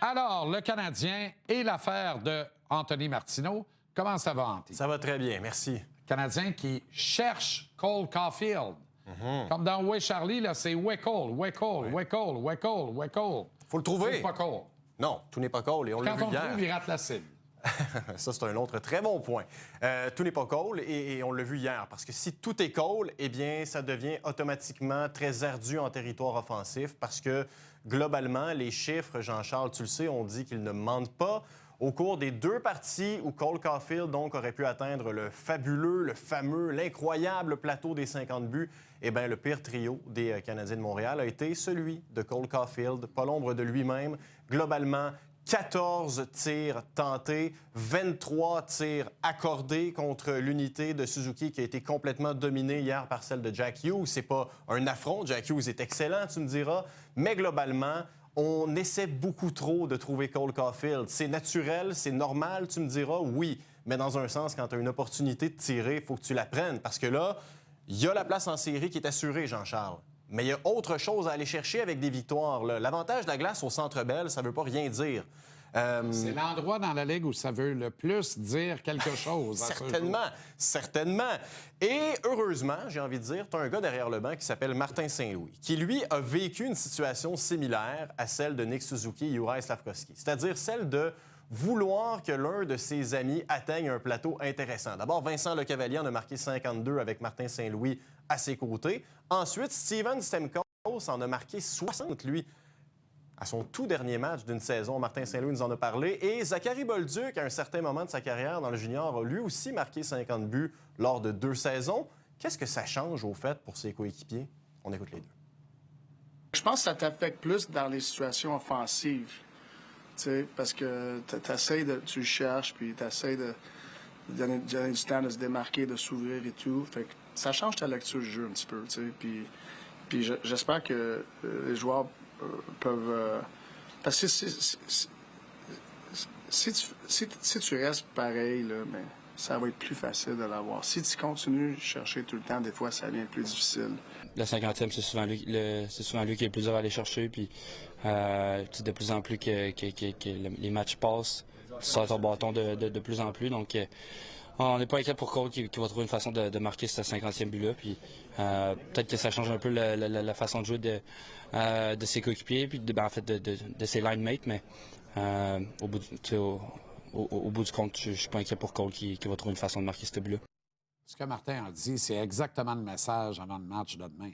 Alors, le Canadien et l'affaire de Anthony Martineau, comment ça va, Anthony? Ça va très bien, merci. Canadien qui cherche Cole Caulfield. Comme dans Way Charlie, là, c'est Way Cole, Way Cole, Way Cole, Way Cole, Way Cole. Faut le trouver. C'est pas Cole. Non, tout n'est pas Cole et on l'a vu Quand on le hier. trouve, il rate la cible. Ça, c'est un autre très bon point. Tout n'est pas Cole et on l'a vu hier. Parce que si tout est Cole, eh bien, ça devient automatiquement très ardu en territoire offensif parce que, globalement, les chiffres, Jean-Charles, tu le sais, on dit qu'ils ne mentent pas. Au cours des 2 parties où Cole Caulfield, donc, aurait pu atteindre le fabuleux, le fameux, l'incroyable plateau des 50 buts, eh bien, le pire trio des Canadiens de Montréal a été celui de Cole Caulfield, pas l'ombre de lui-même. Globalement, 14 tirs tentés, 23 tirs accordés contre l'unité de Suzuki qui a été complètement dominée hier par celle de Jack Hughes. C'est pas un affront. Jack Hughes est excellent, tu me diras. Mais globalement, on essaie beaucoup trop de trouver Cole Caulfield. C'est naturel, c'est normal, tu me diras, oui. Mais dans un sens, quand tu as une opportunité de tirer, il faut que tu la prennes. Parce que là, il y a la place en série qui est assurée, Jean-Charles. Mais il y a autre chose à aller chercher avec des victoires. L'avantage de la glace au Centre Bell, ça ne veut pas rien dire. C'est l'endroit dans la Ligue où ça veut le plus dire quelque chose. Certainement, certainement. Et heureusement, j'ai envie de dire, tu as un gars derrière le banc qui s'appelle Martin Saint-Louis, qui, lui, a vécu une situation similaire à celle de Nick Suzuki et Juraj Slafkovský. C'est-à-dire celle de vouloir que l'un de ses amis atteigne un plateau intéressant. D'abord, Vincent Lecavalier en a marqué 52 avec Martin Saint-Louis à ses côtés. Ensuite, Steven Stamkos en a marqué 60, lui, à son tout dernier match d'une saison. Martin Saint-Louis nous en a parlé. Et Zachary Bolduc, à un certain moment de sa carrière dans le junior, a lui aussi marqué 50 buts lors de 2 saisons. Qu'est-ce que ça change, au fait, pour ses coéquipiers? On écoute les deux. Je pense que ça t'affecte plus dans les situations offensives. T'sais, parce que tu cherches, puis tu essaies de donner du temps de se démarquer, de s'ouvrir et tout. Fait que ça change ta lecture du jeu un petit peu. Puis j'espère que les joueurs peuvent... parce que si tu restes pareil, là, mais ça va être plus facile de l'avoir. Si tu continues de chercher tout le temps, des fois, ça devient plus difficile. Le 50e, c'est souvent lui qui est le plus dur à aller chercher. Puis de plus en plus que les matchs passent, tu sors ton bâton de plus en plus. Donc, on n'est pas inquiet pour Cole qui va trouver une façon de marquer ce 50e but-là. Puis peut-être que ça change un peu la façon de jouer de ses coéquipiers, puis en fait de ses line mates. Mais au bout du compte, je ne suis pas inquiet pour Cole qui va trouver une façon de marquer ce but-là. Ce que Martin a dit, c'est exactement le message avant le match de demain.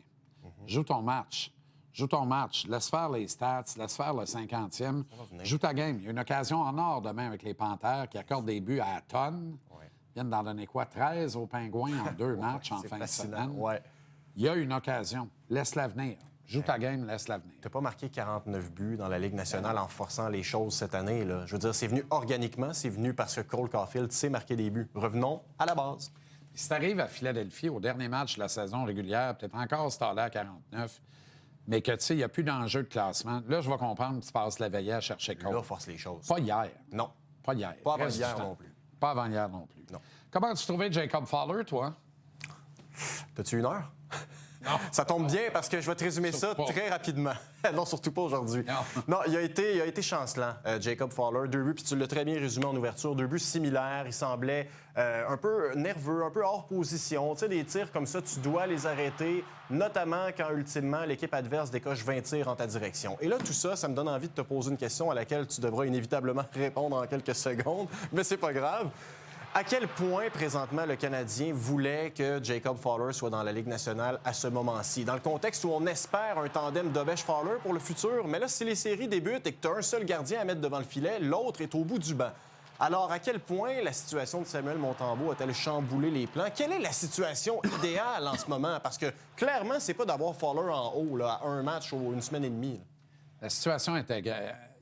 Joue ton match. Joue ton match. Laisse faire les stats. Laisse faire le 50e. Joue ta game. Il y a une occasion en or demain avec les Panthères qui accordent des buts à tonnes. Ils viennent d'en donner quoi? 13 aux Pingouins en 2 matchs en fin de semaine. Ouais. Il y a une occasion. Laisse-la venir. Joue ta game, laisse-la venir. Tu n'as pas marqué 49 buts dans la Ligue nationale en forçant les choses cette année, là. Je veux dire, c'est venu organiquement, c'est venu parce que Cole Caulfield sait marquer des buts. Revenons à la base. Si tu arrives à Philadelphie, au dernier match de la saison régulière, peut-être encore stallé à 49, mais que, tu sais, il n'y a plus d'enjeu de classement, là, je vais comprendre que tu passes la veille à chercher Cole. Là, force les choses. Pas hier. Non. Pas hier. Pas avant Reste hier du temps. non plus. Pas avant hier non plus. Non. Comment as-tu trouvé Jacob Fowler, toi? T'as-tu 1 heure? Non. Ça tombe bien parce que je vais te résumer ça très rapidement. Non, surtout pas aujourd'hui. Non, il a été chancelant, Jacob Fowler. 2 buts, puis tu l'as très bien résumé en ouverture. 2 buts similaires. Il semblait un peu nerveux, un peu hors position. Tu sais, des tirs comme ça, tu dois les arrêter, notamment quand, ultimement, l'équipe adverse décoche 20 tirs en ta direction. Et là, tout ça, ça me donne envie de te poser une question à laquelle tu devras inévitablement répondre en quelques secondes, mais c'est pas grave. À quel point, présentement, le Canadien voulait que Jacob Fowler soit dans la Ligue nationale à ce moment-ci? Dans le contexte où on espère un tandem Dobeš-Fowler pour le futur, mais là, si les séries débutent et que tu as un seul gardien à mettre devant le filet, l'autre est au bout du banc. Alors, à quel point la situation de Samuel Montembeault a-t-elle chamboulé les plans? Quelle est la situation idéale en ce moment? Parce que, clairement, c'est pas d'avoir Fowler en haut, là, à un match ou une semaine et demie. Là. La situation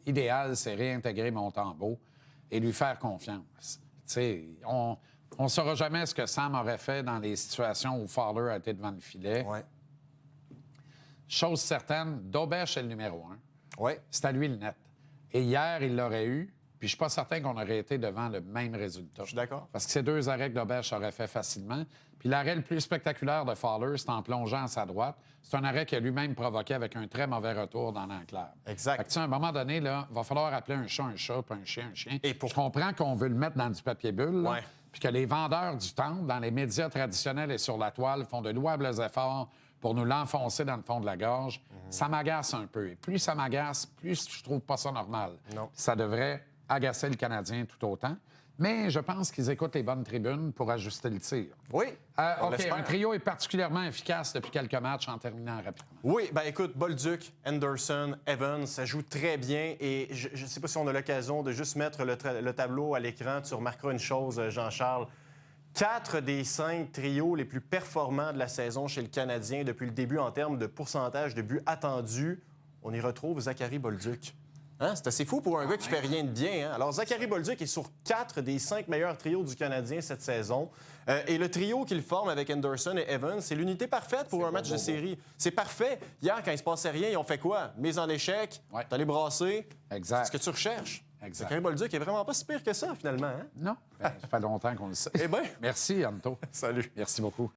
idéale, c'est réintégrer Montembeault et lui faire confiance. T'sais, on ne saura jamais ce que Sam aurait fait dans les situations où Fowler a été devant le filet. Ouais. Chose certaine, Dobeš est le numéro 1. Ouais. C'est à lui le net. Et hier, il l'aurait eu. Puis je suis pas certain qu'on aurait été devant le même résultat. Je suis d'accord. Parce que ces 2 arrêts que Dobèche aurait fait facilement. Puis l'arrêt le plus spectaculaire de Fowler, c'est en plongeant à sa droite. C'est un arrêt qu'il a lui-même provoqué avec un très mauvais retour dans l'enclave. Exact. Fait que, tu sais, à un moment donné, là, il va falloir appeler un chat, puis un chien, un chien. Et pour- Je comprends qu'on veut le mettre dans du papier bulle, là, Ouais. puis que les vendeurs du temple, dans les médias traditionnels et sur la toile, font de louables efforts pour nous l'enfoncer dans le fond de la gorge. Ça m'agace un peu. Et plus ça m'agace, plus je trouve pas ça normal. Non. Ça devrait agacer le Canadien tout autant. Mais je pense qu'ils écoutent les bonnes tribunes pour ajuster le tir. Oui, on OK, l'espère. un trio est particulièrement efficace depuis quelques matchs en terminant rapidement. Oui, ben écoute, Bolduc, Anderson, Evans, ça joue très bien. Et je ne sais pas si on a l'occasion de juste mettre le tableau à l'écran. Tu remarqueras une chose, Jean-Charles. 4 des 5 trios les plus performants de la saison chez le Canadien depuis le début en termes de pourcentage de buts attendus, on y retrouve Zachary Bolduc. Hein? C'est assez fou pour un gars qui fait rien de bien. Hein? Alors, Zachary Bolduc est sur 4 des 5 meilleurs trios du Canadien cette saison. Et le trio qu'il forme avec Anderson et Evans, c'est l'unité parfaite pour un match de série. C'est parfait. Hier, quand il se passait rien, ils ont fait quoi? Mise en échec, Ouais. t'as les brasser. Exact. C'est ce que tu recherches. Exact. Zachary Bolduc est vraiment pas si pire que ça, finalement. Hein? Non, ça fait longtemps qu'on le sait. Eh bien, Merci, Anto. salut. Merci beaucoup.